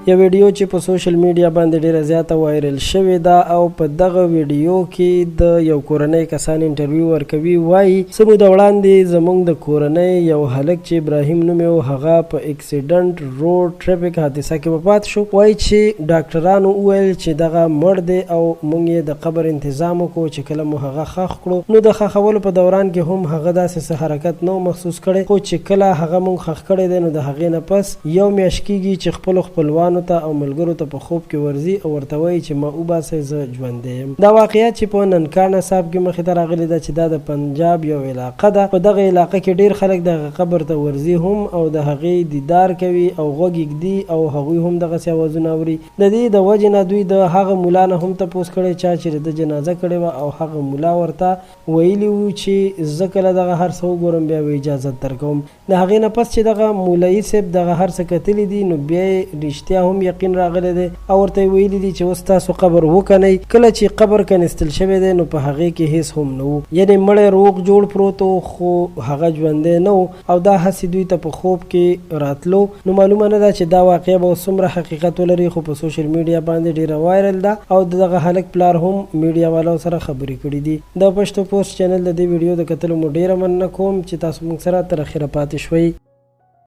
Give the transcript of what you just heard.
یو ویډیو چې په سوشل میډیا باندې ډیره زیاته وایرل شوې ده او په دغه ویډیو کې د یو کورنۍ کسان انټرویو ورکوي. وایي څه موده وړاندې زموږ د کورنۍ یو هلک چې ابراهیم نوم یې و هغه په اکسیډنټ روډ ټریفیک حادثه کې وفات شو. وایي چې ډاکټرانو وویل چې دغه مړ دی او موږ یې د قبر انتظام وکړو. چې کله مو هغه ښخ کړو نو د ښخولو په دوران کې هم هغه داسې څه حرکت نو محسوس کړی، خو چې کله هغه مونږ ښخ کړی دی نو د هغې نه پس یو میاشت کېږي چې خپلو خپلوانو ته او ملګرو ته په خوب کې ورځي او ورته وایي چې ما وباسئ زه ژوندی یم. دا واقعیت چې په ننکانه صاحب کې مخې ته راغلی ده چې دا د پنجاب یو علاقه ده. په دغه علاقه کې ډیر خلک دغه قبر ته ورځي هم او د هغې دیدار کوي او غوږ ږدي او هغوی هم دغسې اوازونه اوري. د دې د وجې نه دوی د هغه ملا نه هم تپوس کړی چا چې د جنازه کړې وه او هغه ملا ورته ویلي و چې زه کله دغه هر څه وګورم بیا به اجازت درکوم. د هغې نه پس چې دغه مولوي صاحب دغه هر څه کتلي دي نو بیا یې رښتیا هم یقین راغلی دی او ورته یې ویلي دي چې اوس تاسو قبر وکنئ. کله چې قبر کنستل شوی دی نو په هغې کې هیڅ هم نه و، یعنې مړی روغ جوړ پروت و خو هغه ژوندی نه و او دا هسې دوی ته په خوب کې راتلو. نو معلومه نه ده چې دا واقعه به څومره حقیقت ولري، خو په سوشل میډیا باندې ډیره وایرل ده او دغه هلک پلار هم میډیا والو سره خبرې کړي دي. د پښتو پوسټ چینل د دې ویډیو د کتلو مو ډیره مننه کوم چې تاسو موږ سره تر اخره پاتې شوئ.